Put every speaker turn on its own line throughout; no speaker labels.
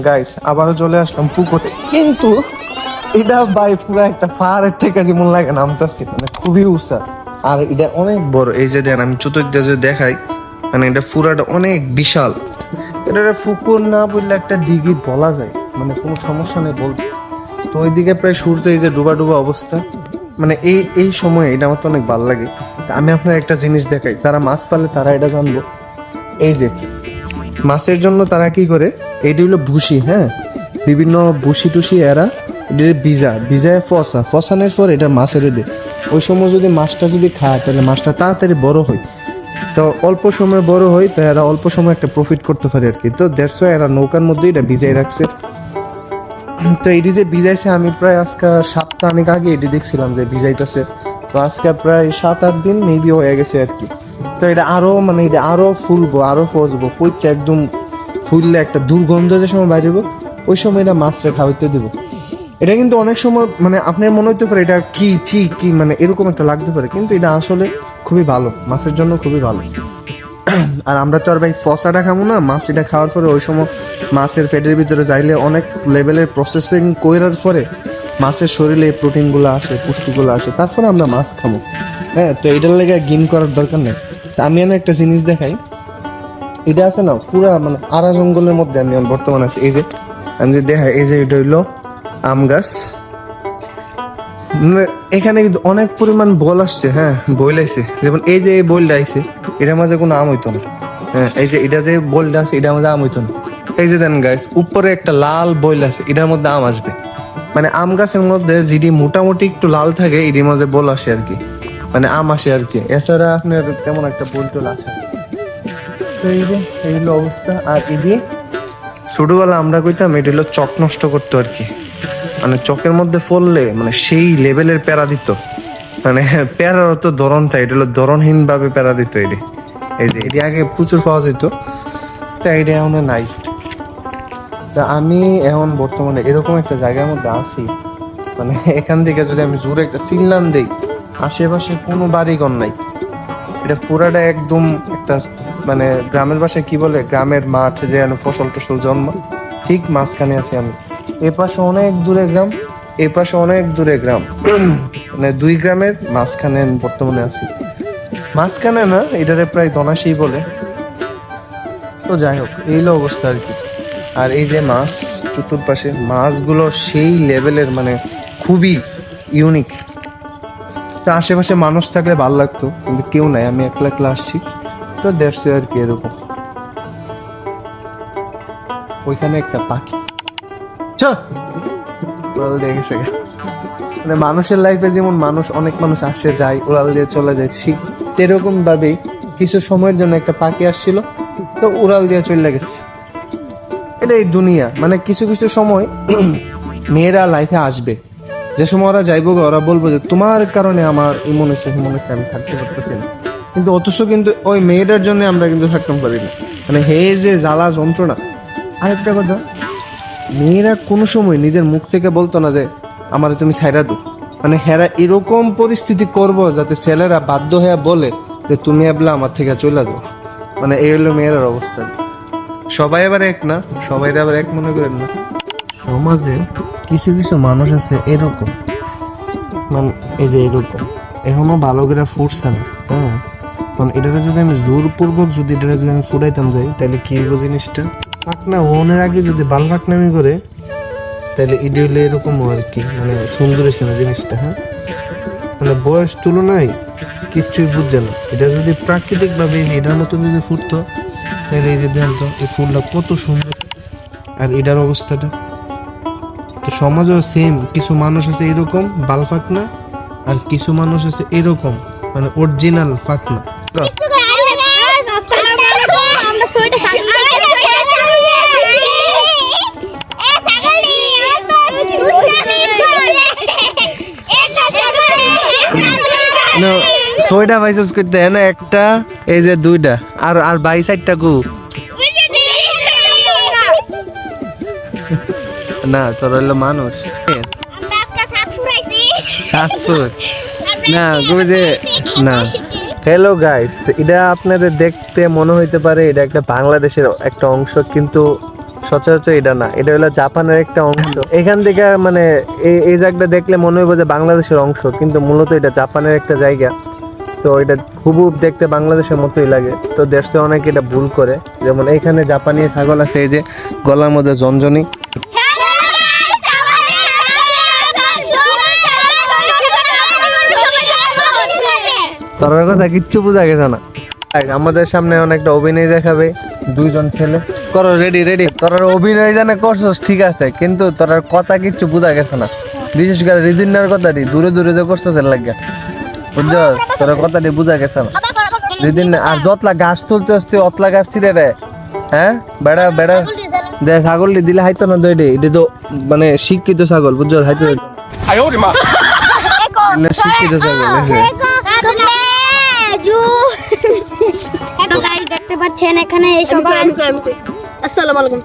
Guys আবারও চলে আসলাম পুকুরে, কিন্তু এটা ভাই পুরো একটা পাহাড়ের থেকে যেমন লাগে নামতেছি, মানে খুবই উঁচা। আর এটা অনেক বড়, এই যে দেন আমি চতুর্দিকে যে দেখাই, মানে এটা পুরাটা অনেক বিশাল। এটা পুকুর না বললে একটা দিঘি বলা যায়, মানে কোনো সমস্যা নেই বলতে। তো ওইদিকে প্রায় সূর্য এই যে ডুবা ডুবা অবস্থা, মানে এই সময় এটা আমার তো অনেক ভালো লাগে। আমি আপনার একটা জিনিস দেখাই, যারা মাছ পালে তারা এটা জানবো। এই যে মাছের জন্য তারা কি করে, এইটা হলো ভুসি, হ্যাঁ, বিভিন্ন ভুসি টুসি এরা এটা ভিজায় ফসানোর পর এটা মাছের দেয়। ওই সময় যদি মাছটা যদি খায় তাহলে মাছটা তাড়াতাড়ি বড় হয়, তো অল্প সময় বড় হয়, তো এরা অল্প সময় একটা প্রফিট করতে পারে আর কি। তো দেড়শ এরা নৌকার মধ্যে এটা ভিজাই রাখছে। তো এটি যে ভিজাইছে, আমি প্রায় আজকে সপ্তাহানিক আগে এটি দেখছিলাম যে ভিজাইতেছে। তো আজকে প্রায় 7-8 দিন মেবি হয়ে গেছে আর কি। তো এটা আরো মানে এটা আরো ফুলবো, আরো ফসবো, পইচা একদম ফুললে একটা দুর্গন্ধ যে সময় বাইরেব, ওই সময় এটা মাছটা খাওয়াইতে দেবো। এটা কিন্তু অনেক সময় মানে আপনার মনে হইতে পারে এটা কি মানে এরকম একটা লাগতে পারে, কিন্তু এটা আসলে খুবই ভালো, মাছের জন্য খুবই ভালো। আর আমরা তো আর ভাই ফসাটা খাবো না, মাছ এটা খাওয়ার পরে ওই সময় মাছের পেটের ভিতরে যাইলে অনেক লেভেলের প্রসেসিং করার পরে মাছের শরীরে এই প্রোটিনগুলো আসে, পুষ্টিগুলো আসে, তারপরে আমরা মাছ খাবো। হ্যাঁ, তো এটার লেগে গিন করার দরকার নেই। তা আমি একটা জিনিস দেখাই, এটা আছে না পুরা মানে আরা জঙ্গলের মধ্যে আমি বর্তমানে আছি। এই যে আমি যদি দেখাই, এই যে এটা হইলো আম গাছ, এখানে কিন্তু অনেক পরিমাণ বল আসছে, হ্যাঁ বইল আইছে, যেমন এই যে এই বইলটা আইছে, এটার মাঝে কোনো আম হইতো না। হ্যাঁ, এই যে এটা যে বইলটা আছে এটার মধ্যে আম হইতো না। এই যে দেন গাছ উপরে একটা লাল বইল আছে, এটার মধ্যে আম আসবে। মানে আম গাছের মধ্যে যেটি মোটামুটি একটু লাল থাকে এটির মধ্যে বল আসে আর কি, মানে আম আসে আর কি। এছাড়া আপনার তেমন একটা বল টল আসে না। তো এই যে এই হলো অবস্থা। আর এটি ছোটবেলা আমরা কইতাম এটা হলো চক নষ্ট করতো আর কি, মানে চকের মধ্যে পড়লে মানে সেই লেভেলের প্যারা দিত, মানে প্যারার তো ধরন থাকে, এটা হলো ধরনহীন ভাবে প্যারা দিত। এটি এই যে এটি আগে প্রচুর পাওয়া যেত, তা এটা এখন নাই। তা আমি এখন বর্তমানে এরকম একটা জায়গার মধ্যে আছি, মানে এখান থেকে যদি আমি জোরে একটা সিগনাল দিই, আশেপাশে কোনো বাড়িঘর নাই। এটা পুরাটা একদম একটা মানে গ্রামের বাসায় কি বলে, গ্রামের মাঠ যে ফসল টসল জন্ম, ঠিক মাঝখানে আছি আমি। এ পাশে অনেক দূরে গ্রাম, এ পাশে অনেক দূরে গ্রাম, মানে 2 গ্রামের মাঝখানে আমি বর্তমানে আছি। মাঝখানে না, এটারে প্রায় দনাশি বলে। তো যাই হোক, এই হলো অবস্থা আর কি। আর এই যে মাছ, চতুর্পাশে মাছগুলো সেই লেভেলের, মানে খুবই ইউনিক। তো আশেপাশে মানুষ থাকলে ভালো লাগতো, কিন্তু কেউ নাই, আমি একলা একলা আসছি। তো দেখছি আর কি এরকম। ওইখানে একটা পাখি উড়াল দিয়ে গেছে। মানে মানুষের লাইফে যেমন অনেক মানুষ আসে যায়, উড়াল দিয়ে চলে যায়, ঠিক এরকম ভাবেই কিছু সময়ের জন্য একটা পাখি আসছিল, তো উড়াল দিয়ে চলে গেছে। এটা এই দুনিয়া, মানে কিছু কিছু সময় মেয়েরা লাইফে আসবে, যে সময় ওরা যাইবো, ওরা বলবো যে তোমার কারণে আমার এমন হয়েছে আমি থাকতে পারতেছি না, কিন্তু অথচ কিন্তু ওই মেয়েটার জন্য আমরা কিন্তু থাকতে পারি না, মানে হের যে জ্বালা যন্ত্রণা। আরেকটা কথা, মেয়েরা কোনো সময় নিজের মুখ থেকে বলতো না যে আমার তুমি ছাইরা দো, মানে হেরা এরকম পরিস্থিতি করবো যাতে ছেলেরা বাধ্য হয়ে বলে যে তুমি এবলা আমার থেকে চলে যাও। মানে এই হলো মেয়েরার অবস্থা। সবাই আবার এক না, সবাই আবার এক মনে করেন না। সমাজে কিছু কিছু মানুষ আছে এরকম, মানে এই যে এরকম এখনো ভালো করে ফুটছে না। হ্যাঁ, কারণ এটাকে যদি আমি জোরপূর্বক যদি এটাকে যদি আমি ফুটাইতাম যাই, তাহলে কি হইব জিনিসটা, পাকনা ওনের আগে যদি বাল পাকনামি করে, তাহলে এটা হইলে এরকম আর কি, মানে সুন্দর হয়েছে না জিনিসটা। হ্যাঁ, মানে বয়স তুলনায় কিচ্ছুই বুঝছে না। এটা যদি প্রাকৃতিক ভাবে এটার মতো যদি ফুটতো, তাহলে এই যে দেখেন তো এই ফুলটা কত সুন্দর, আর এটার অবস্থাটা। তো সমাজেও সেম, কিছু মানুষ আছে এরকম বাল ফাকনা, আর কিছু মানুষ আছে এরকম মানে অরিজিনাল ফাকনা। ছয়টা বাইসাস করতে হয় না, একটা এই যে 2টা, আর আর 22টা কু না, তোর হইলো মানুষ না যে না। হ্যালো গাইস, এটা আপনাদের দেখতে মনে হইতে পারে এটা একটা বাংলাদেশের একটা অংশ, কিন্তু সচরাচর এটা না, এটা হলো জাপানের একটা অংশ। এখান থেকে মানে এই জায়গাটা দেখলে মনে হবে যে বাংলাদেশের অংশ, কিন্তু মূলত এটা জাপানের একটা জায়গা। তো এটা খুব দেখতে বাংলাদেশের মতোই লাগে। তো দেশে অনেকে এটা ভুল করে, যেমন এইখানে জাপানি ছাগল আছে, এই যে গলার মধ্যে জনজনি। তোর কথা কিচ্ছু বোঝা গেছে না। আমাদের সামনে অনেকটা অভিনয় দেখাবে, দুইজন ছেলে। করো, রেডি রেডি। তোর অভিনয় জানে করছস ঠিক আছে, কিন্তু তোর কথা কিচ্ছু বোঝা গেছে না। বিশেষ করে রিজিনার কথাটি দূরে দূরে যে করছস এর লাগে, বুঝছস? তোর কথাটি বোঝা গেছে না রিজিন। আর যতলা গাছ তুলছস তুই অতলা গাছ ছিঁড়ে রে। হ্যাঁ বেড়া বেড়া দে, ছাগলটি দিলে হাইতো না দইডি। এটা তো মানে শিক্ষিত ছাগল, বুঝছস? হাইতো শিক্ষিত ছাগল।
দেখতে পাচ্ছেন এখানে এই সবাই। আসসালামু আলাইকুম।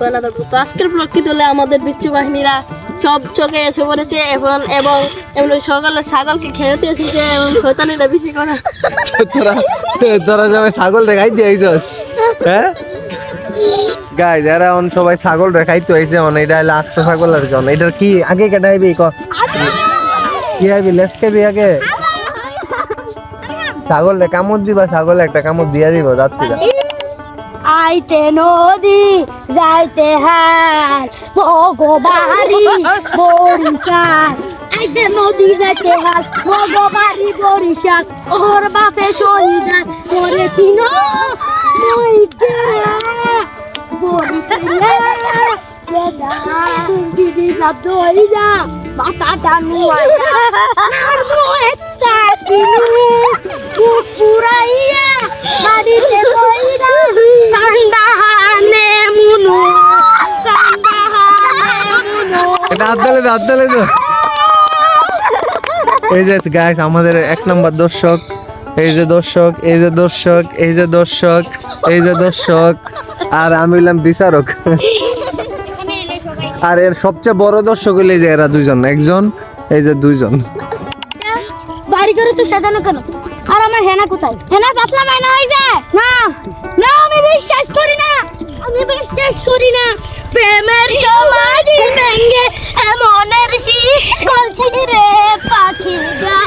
তো আজকের ব্লগ কি তোলে আমাদের বিচ্ছু বাহিনীরা সব চোখে এসে পড়েছে এবং এবং এমনি সকালে ছাগলকে খেতে এসেছে এবং শয়তানিটা বেশি করা।
তোরা সবাই ছাগল রেখাই দিয়েছিস? হ্যাঁ গাইস, এরা সবাই ছাগল রেখাইতে হয়েছে। এটা হলো আস্ত ছাগল আর জন। এটার কি আগে কেটাইবি ক কি আইবি লেস খাবি আগে? ছাগল রে কামড় দিবা, ছাগল একটা কামড় দিয়া দিব রাত্রিরা।
আইতে নদী যাইতে হাল ভগবাড়ি বরিশাল। আইতে নদী যাইতে হাল ভগবাড়ি বরিশাল। ওর বাপে শহীদান করেছিল মাথাটা নুয়াইয়া পুরাইয়া বাড়িতে কইরা কান্দাহানে মুনু
এটা আদলে তো। এই যে গাইস আমাদের এক নাম্বার দর্শক, এই যে দর্শক, এই যে দর্শক, এই যে দর্শক, এই যে দর্শক, আর আমি হইলাম বিচারক। আর এর সবচেয়ে বড় দর্শক হইলে যে এরা দুইজন, একজন এই যে দুইজন।
বাড়ি করে তো সাজানো কেন? আর আমার হেনা কোথায়? হেনা পাতলা মাইনা হই যায় না। না আমি বিশ্বাস করি না, আমি বিশ্বাস করি না। প্রেমের সমাধি ভেঙে এমনের শিকল ছিঁড়ে পাখি গা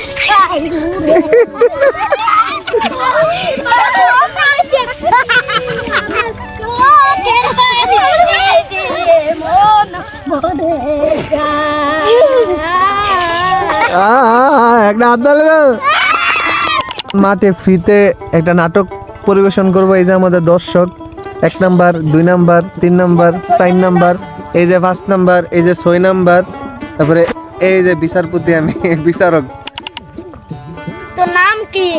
একটা আদলে মাঠে ফ্রিতে একটা নাটক পরিবেশন করবো। এই যে আমাদের দর্শক, 1 নাম্বার, 2 নাম্বার, 3 নাম্বার, 4 নাম্বার, এই যে 5 নাম্বার, এই যে 6 নাম্বার, তারপরে এই যে বিচারপতি, আমি বিচারক।
তো নাম কি?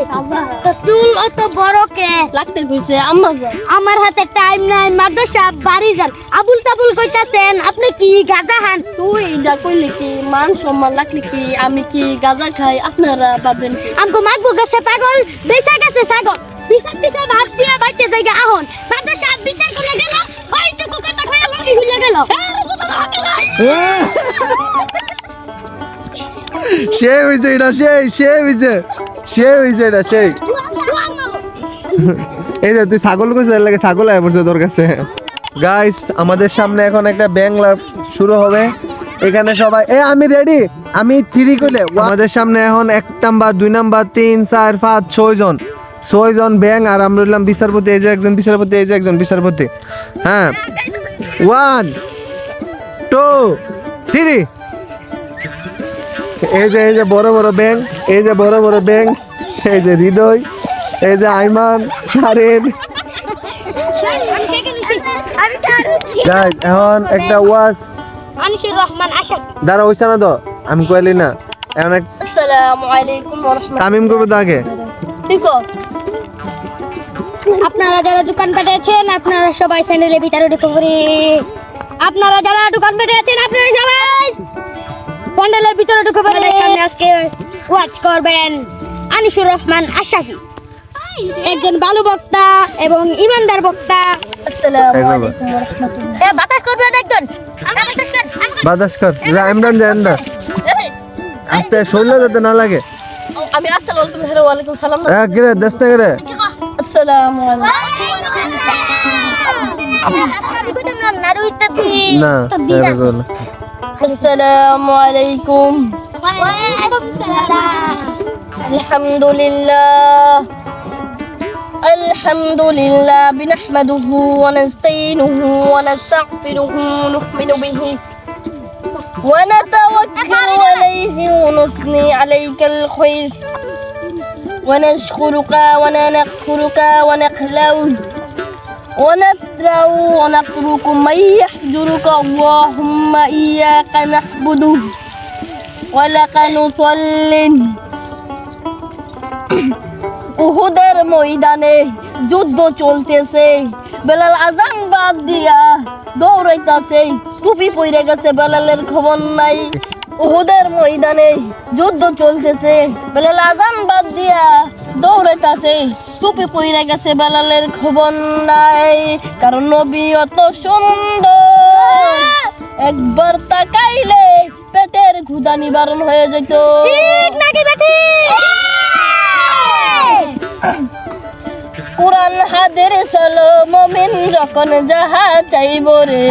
তো চুল অত বড় কে লাগতে কইছে? আম্মা যান, আমার হাতে টাইম নাই। মাদ্রাসা বাড়ি যান। আবুল তাবুল কইতাছেন, আপনি কি গাঁজা খান? তুই এটা কইলে কি মান সম্মান লাগলে কি আমি কি গাঁজা খাই আপনারা ভাবেন? আমগো মাগবো গেছে পাগল, বেচা গেছে ছাগল। বিচার বিচার ভাত দিয়া বাইতে জায়গা আহন। মাদ্রাসা বিচার করে গেল, ওইটুকু কথা কইয়া লাগি হইলা গেল।
সে হইছে এটা, সে হইছে এটা, সেই। এই যে তুই ছাগল কইছিস, এর লাগে ছাগল আয় পড়ছে তোর কাছে। গাইস আমাদের সামনে এখন একটা ব্যাং লাভ শুরু হবে। এখানে সবাই আমি রেডি, আমি 3 কইলে। আমাদের সামনে এখন 1 নাম্বার, 2 নাম্বার, 3, 4, 5, 6 জন ব্যাং। আর আমরা হইলাম বিচারপতি। এই যে একজন বিচারপতি, এই যে একজন বিচারপতি। হ্যাঁ 1 2 3। এই যে বড় বড় ব্যাং, এই যে বড় বড় ব্যাং, এই যে হৃদয়, এই যে আইমান, হারেন। এখন একটা ওয়াজ
আনিসুর রহমান আশাফ
দাঁড়া হইছে না তো, আমি কইলি না। এখন
আসসালামু আলাইকুম ওয়া রাহমাতুল্লাহ।
তামিম করবে তো আগে।
দেখো আপনারা যারা দোকান পেটেছেন আপনারা সবাই ফ্যান্ডেলের ভিতরে ঢুকে পড়ি। আপনারা যারা দোকান পেটেছেন আপনারা সবাই ফ্যান্ডেলের ভিতরে ঢুকে পড়ি। সামনে আজকে ওয়াজ করবেন আনিসুর রহমান আশাফি, একজন ভালো বক্তা এবং ইমানদার বক্তা। আসসালামু আলাইকুম ওয়া রাহমাতুল্লাহ। বাতাস করবেন একজন,
বাতাস কর, ইমরান দেন না, আস্তে শৈল যাতে না লাগে।
আমি আসসালামু আলাইকুম সালাম না।
গিরে দস্তে গিরে।
আসসালামু আলাইকুম। আমি কইতাম না নারুই কইতে দি
না
তো বিরাট।
এভাবে বলো।
আসসালামু আলাইকুম আলহামদুলিল্লাহ আলহামদুলিল্লাহ বিনহমাদুহু ওয়া নাস্তাইনুহু ওয়া নাস্তাগফিরুহু নু'মিনু বিহি ওয়া নাতাওয়াক্কালু আলাইহি ওয়া নুথনি আলাইকাল খায়র ওয়া নাশকুরুকা ওয়া নাকফুরুকা ওয়া নাখলাউ ونترى ونترك من يحجرك اللهم إياك نعبد ولك نصلي উহুদের ময়দানে যুদ্ধ চলতেছে বেলাল আজান বাদ দিয়া দৌড়াইতাছে টুপি পইরে গেছে বেলালের খবর নাই উহুদের ময়দানে যুদ্ধ চলতেছে বেলাল আজান বাদ দিয়া দৌড়াইতাছে টুপি পইরে গেছে বেলালের খবর নাই কারণ নবী অত সুন্দর একবার তাকাইলে পেটের ক্ষুধা নিবারণ হয়ে যেত
ঠিক নাকি বেটি
কুরআন হাদিস হলো মুমিন যখন যাহা চাইবো রে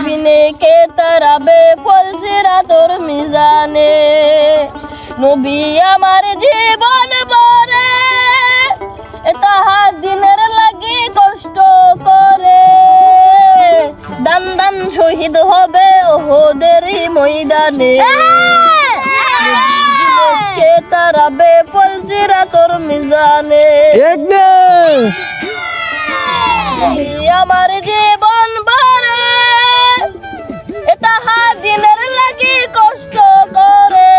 বিনে কে তারাবে ফলসিরা তোর মিজানে নবী আমার জীবন বরে তাহা দিনের লাগি কষ্ট করে দান দান শহীদ হবে ওহদেরই ময়দানে কে তারাবে ফলসিরা তোর মিজানে আমার জীবন ভরে তাহা দিনের লাগি কষ্ট করে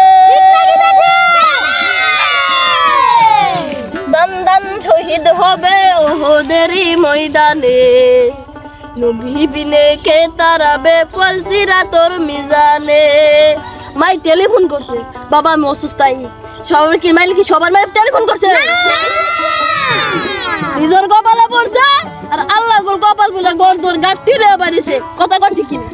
দান দান শহীদ হবে ওহদেরই ময়দানে নবী বিনে কে তারাবে ফলসিরা তোর মিজানে মাই টেলিফোন করছে বাবা আমি অসুস্থ সবার কি মাইল কি সবার মাই টেলিফোন করছে নিজের কপালে পড়ছে আর আল্লাহ কপাল বলে গড় দর গাছ তীরে বাড়িছে কথা কর ঠিক কিনা